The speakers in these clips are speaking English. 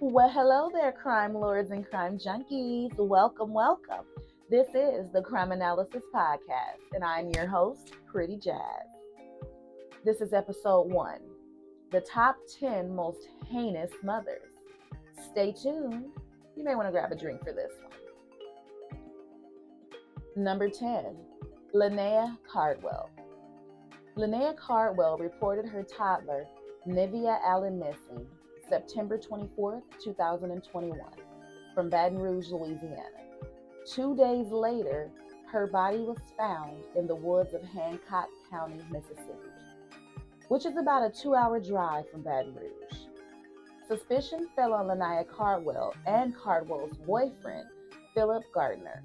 Well, hello there, crime lords and crime junkies. Welcome, welcome. This is the Crime Analysis Podcast, and I'm your host, Pretty Jazz. This is episode 1, the top 10 most heinous mothers. Stay tuned. You may want to grab a drink for this one. Number 10, Lanaa Cardwell. Lanaa Cardwell reported her toddler, Nivea Allen, missing September 24th, 2021, from Baton Rouge, Louisiana. 2 days later, her body was found in the woods of Hancock County, Mississippi, which is about a 2-hour drive from Baton Rouge. Suspicion fell on Lanaa Cardwell and Cardwell's boyfriend, Philip Gardner.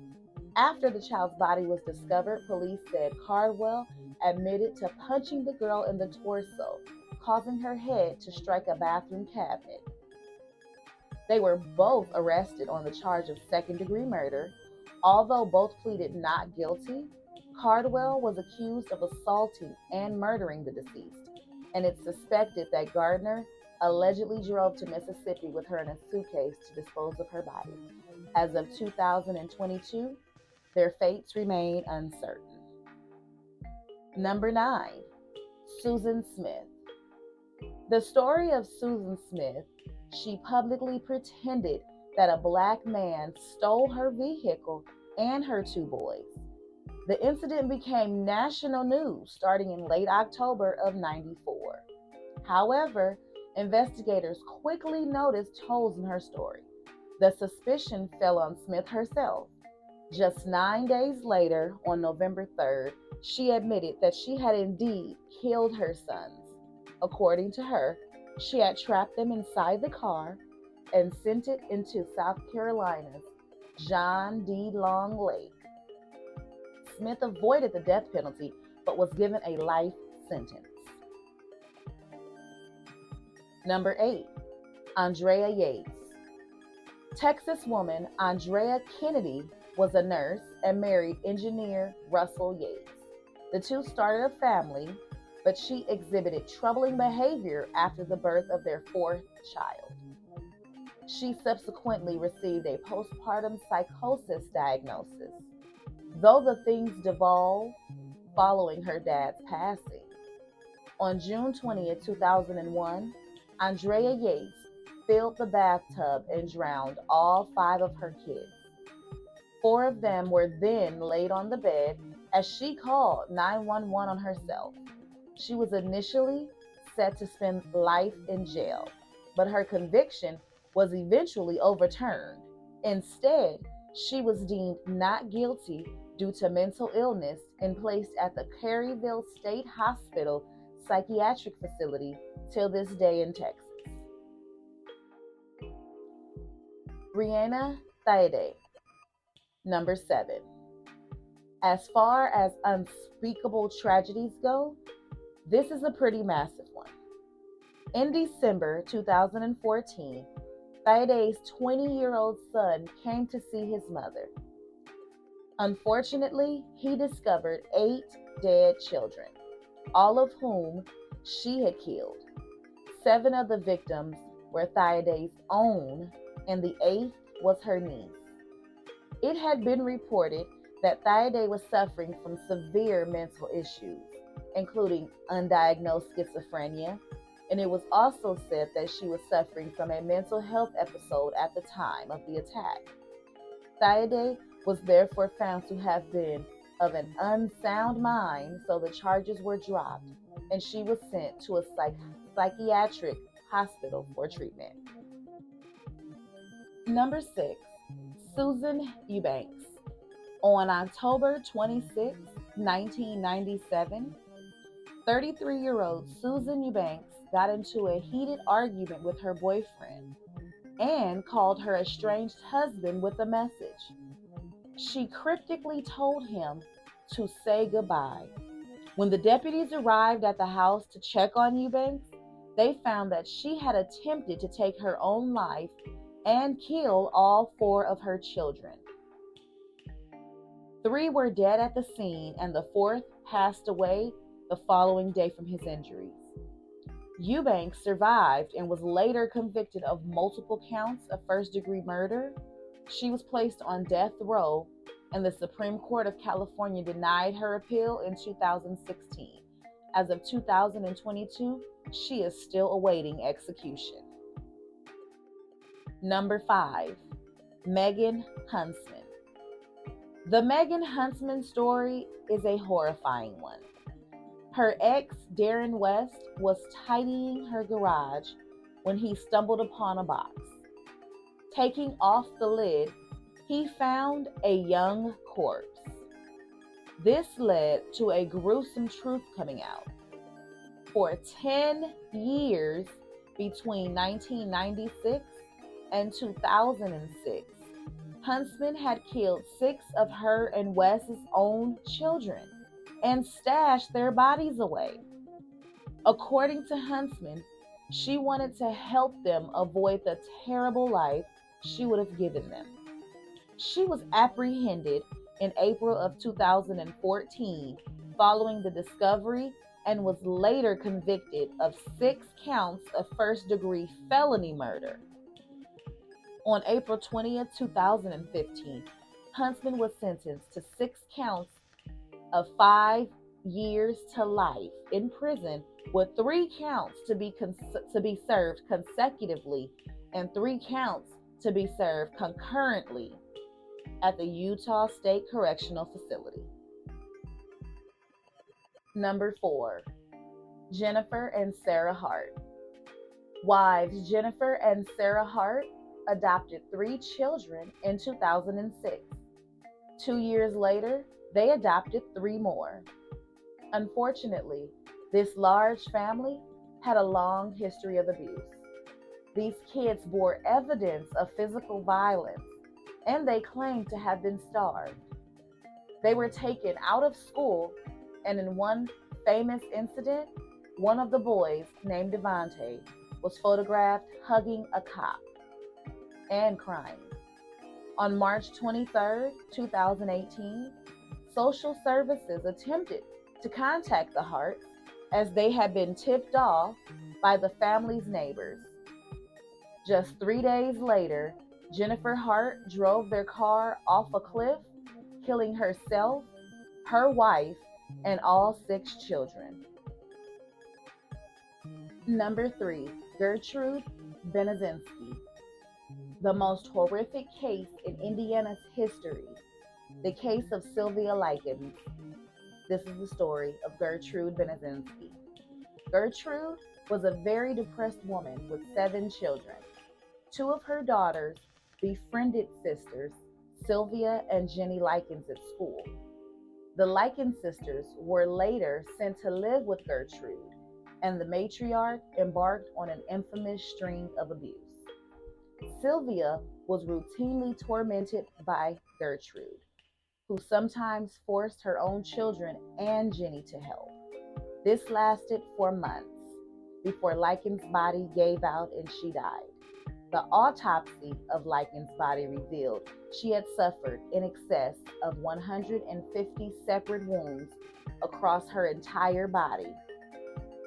After the child's body was discovered, police said Cardwell admitted to punching the girl in the torso, causing her head to strike a bathroom cabinet. They were both arrested on the charge of second-degree murder. Although both pleaded not guilty, Cardwell was accused of assaulting and murdering the deceased, and it's suspected that Gardner allegedly drove to Mississippi with her in a suitcase to dispose of her body. As of 2022, their fates remain uncertain. Number 9, Susan Smith. The story of Susan Smith: she publicly pretended that a black man stole her vehicle and her 2 boys. The incident became national news starting in late October of '94. However, investigators quickly noticed holes in her story. The suspicion fell on Smith herself. Just 9 days later, on November 3rd, she admitted that she had indeed killed her sons. According to her, she had trapped them inside the car and sent it into South Carolina's John D. Long Lake. Smith avoided the death penalty but was given a life sentence. Number 8, Andrea Yates. Texas woman Andrea Kennedy was a nurse and married engineer Russell Yates. The two started a family, but she exhibited troubling behavior after the birth of their 4th child. She subsequently received a postpartum psychosis diagnosis, though the things devolved following her dad's passing. On June 20th, 2001, Andrea Yates filled the bathtub and drowned all 5 of her kids. 4 of them were then laid on the bed as she called 911 on herself. She was initially set to spend life in jail, but her conviction was eventually overturned. Instead, she was deemed not guilty due to mental illness and placed at the Caryville State Hospital psychiatric facility till this day in Texas. Brianna Thayday. Number 7. As far as unspeakable tragedies go, this is a pretty massive one. In December 2014, Thayday's 20-year-old son came to see his mother. Unfortunately, he discovered 8 dead children, all of whom she had killed. 7 of the victims were Thayday's own, and the 8th was her niece. It had been reported that Thayday was suffering from severe mental issues, including undiagnosed schizophrenia, and it was also said that she was suffering from a mental health episode at the time of the attack. Thayday was therefore found to have been of an unsound mind, so the charges were dropped, and she was sent to a psychiatric hospital for treatment. Number 6, Susan Eubanks. On October 26, 1997, 33-year-old Susan Eubanks got into a heated argument with her boyfriend and called her estranged husband with a message. She cryptically told him to say goodbye. When the deputies arrived at the house to check on Eubanks, they found that she had attempted to take her own life and kill all 4 of her children. 3 were dead at the scene, and the 4th passed away the following day from his injuries. Eubanks survived and was later convicted of multiple counts of first-degree murder. She was placed on death row, and the Supreme Court of California denied her appeal in 2016. As of 2022, she is still awaiting execution. Number 5, Megan Huntsman. The Megan Huntsman story is a horrifying one. Her ex, Darren West, was tidying her garage when he stumbled upon a box. Taking off the lid, he found a young corpse. This led to a gruesome truth coming out. For 10 years, between 1996 and 2006, Huntsman had killed 6 of her and Wes's own children and stashed their bodies away. According to Huntsman, she wanted to help them avoid the terrible life she would have given them. She was apprehended in April of 2014 following the discovery and was later convicted of 6 counts of first-degree felony murder. On April 20th, 2015, Huntsman was sentenced to 6 counts of 5 years to life in prison, with 3 counts to be served consecutively and 3 counts to be served concurrently at the Utah State Correctional Facility. Number 4, Jennifer and Sarah Hart. Wives Jennifer and Sarah Hart adopted 3 children in 2006. 2 years later, they adopted 3 more. Unfortunately, this large family had a long history of abuse. These kids bore evidence of physical violence, and they claimed to have been starved. They were taken out of school, and in one famous incident, one of the boys, named Devontae, was photographed hugging a cop and crying. On March 23, 2018, social services attempted to contact the Harts as they had been tipped off by the family's neighbors. Just 3 days later, Jennifer Hart drove their car off a cliff, killing herself, her wife, and all 6 children. Number 3, Gertrude Bazinsky. The most horrific case in Indiana's history, the case of Sylvia Likens. This is the story of Gertrude Bazinsky. Gertrude was a very depressed woman with 7 children. 2 of her daughters befriended sisters, Sylvia and Jenny Likens, at school. The Likens sisters were later sent to live with Gertrude, and the matriarch embarked on an infamous string of abuse. Sylvia was routinely tormented by Gertrude, who sometimes forced her own children and Jenny to help. This lasted for months before Likens' body gave out and she died. The autopsy of Likens' body revealed she had suffered in excess of 150 separate wounds across her entire body,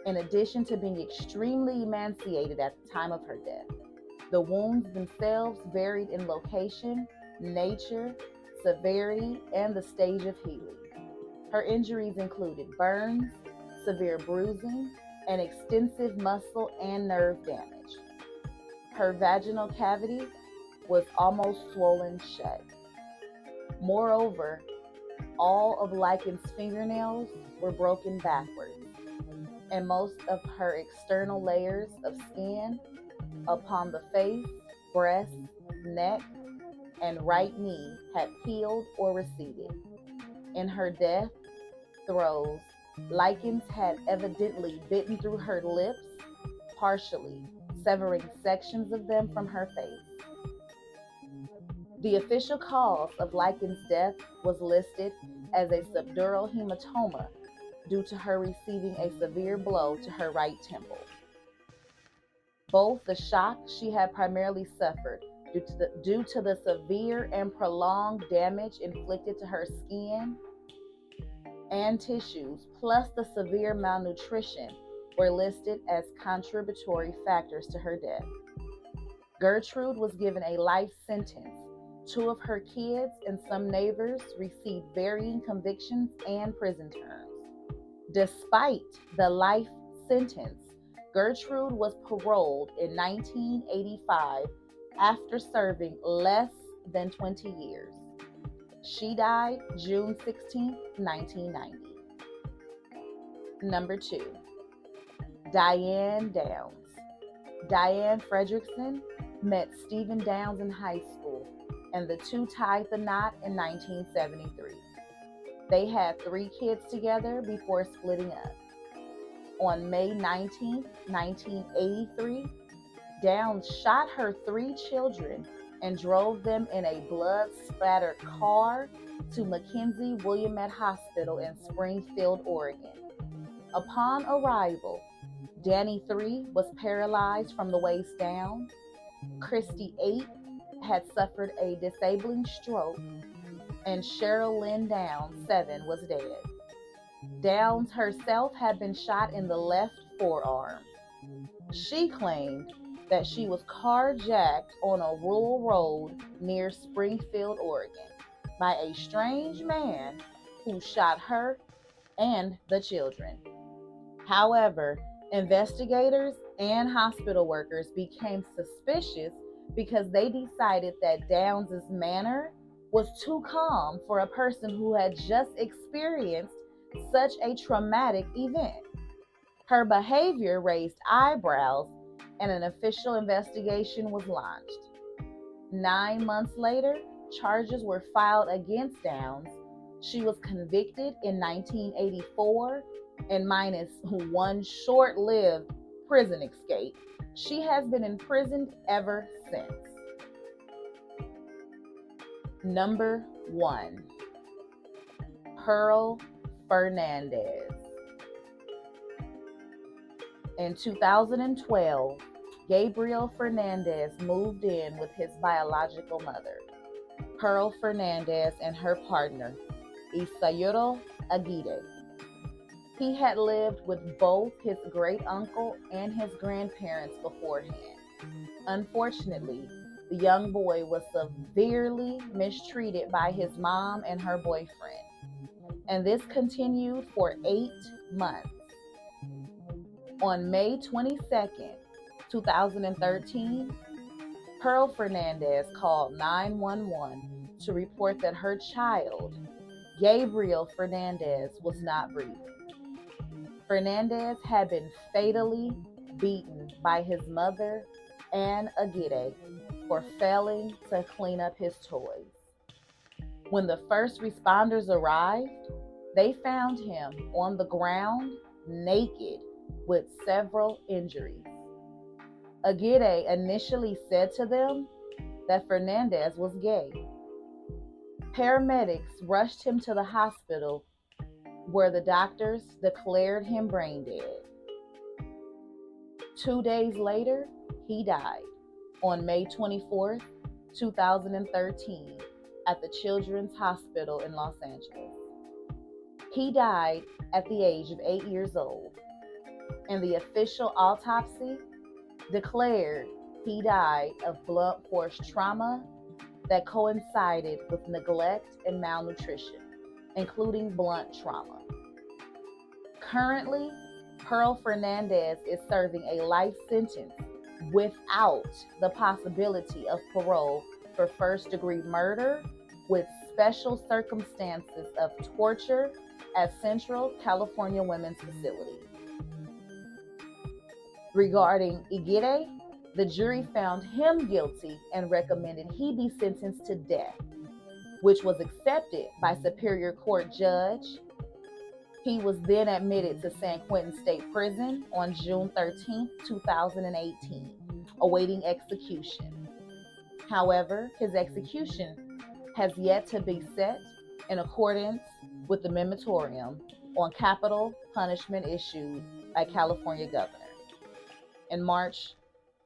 in addition to being extremely emaciated at the time of her death. The wounds themselves varied in location, nature, severity, and the stage of healing. Her injuries included burns, severe bruising, and extensive muscle and nerve damage. Her vaginal cavity was almost swollen shut. Moreover, all of Likens' fingernails were broken backwards, and most of her external layers of skin upon the face, breast, neck, and right knee had peeled or receded. In her death throes, Likens had evidently bitten through her lips, partially severing sections of them from her face. The official cause of Likens' death was listed as a subdural hematoma due to her receiving a severe blow to her right temple. Both the shock she had primarily suffered due to the severe and prolonged damage inflicted to her skin and tissues, plus the severe malnutrition were listed as contributory factors to her death. Gertrude was given a life sentence. Two of her kids and some neighbors received varying convictions and prison terms. Despite the life sentence, Gertrude was paroled in 1985 after serving less than 20 years. She died June 16, 1990. Number 2, Diane Downs. Diane Fredrickson met Stephen Downs in high school, and the two tied the knot in 1973. They had 3 kids together before splitting up. On May 19, 1983, Downs shot her 3 children and drove them in a blood-splattered car to Mackenzie Willamette Hospital in Springfield, Oregon. Upon arrival, Danny 3 was paralyzed from the waist down. Christy 8 had suffered a disabling stroke, and Cheryl Lynn Downs 7 was dead. Downs herself had been shot in the left forearm. She claimed that she was carjacked on a rural road near Springfield, Oregon, by a strange man who shot her and the children. However, investigators and hospital workers became suspicious because they decided that Downs' manner was too calm for a person who had just experienced such a traumatic event. Her behavior raised eyebrows, and an official investigation was launched. 9 months later, charges were filed against Downs. She was convicted in 1984, and minus one short-lived prison escape, she has been imprisoned ever since. Number 1, Pearl Fernandez. In 2012, Gabriel Fernandez moved in with his biological mother, Pearl Fernandez, and her partner, Isayuro Aguirre. He had lived with both his great-uncle and his grandparents beforehand. Unfortunately, the young boy was severely mistreated by his mom and her boyfriend, and this continued for 8 months. On May 22nd, 2013, Pearl Fernandez called 911 to report that her child, Gabriel Fernandez, was not breathing. Fernandez had been fatally beaten by his mother and Aguirre for failing to clean up his toys. When the first responders arrived, they found him on the ground, naked, with several injuries. Aguirre initially said to them that Fernandez was gay. Paramedics rushed him to the hospital, where the doctors declared him brain dead. 2 days later, he died on May 24th, 2013, at the Children's Hospital in Los Angeles. He died at the age of 8 years old, and the official autopsy declared he died of blunt force trauma that coincided with neglect and malnutrition, including blunt trauma. Currently, Pearl Fernandez is serving a life sentence without the possibility of parole for first-degree murder with special circumstances of torture at Central California Women's Facility. Regarding Aguirre, the jury found him guilty and recommended he be sentenced to death, which was accepted by Superior Court Judge. He was then admitted to San Quentin State Prison on June 13, 2018, awaiting execution. However, his execution has yet to be set in accordance with the moratorium on capital punishment issued by California governor. In March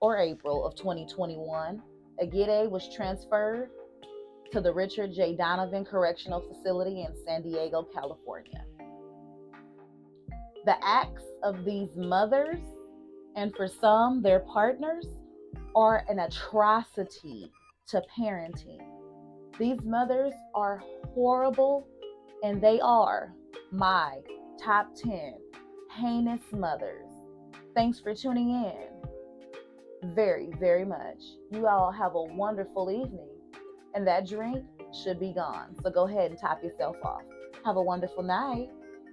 or April of 2021, Aguirre was transferred to the Richard J. Donovan Correctional Facility in San Diego, California. The acts of these mothers, and for some, their partners, are an atrocity to parenting. These mothers are horrible, and they are my top 10 heinous mothers. Thanks for tuning in very, very much. You all have a wonderful evening, and that drink should be gone. So go ahead and top yourself off. Have a wonderful night.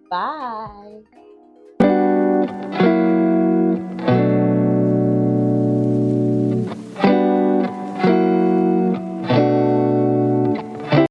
Bye.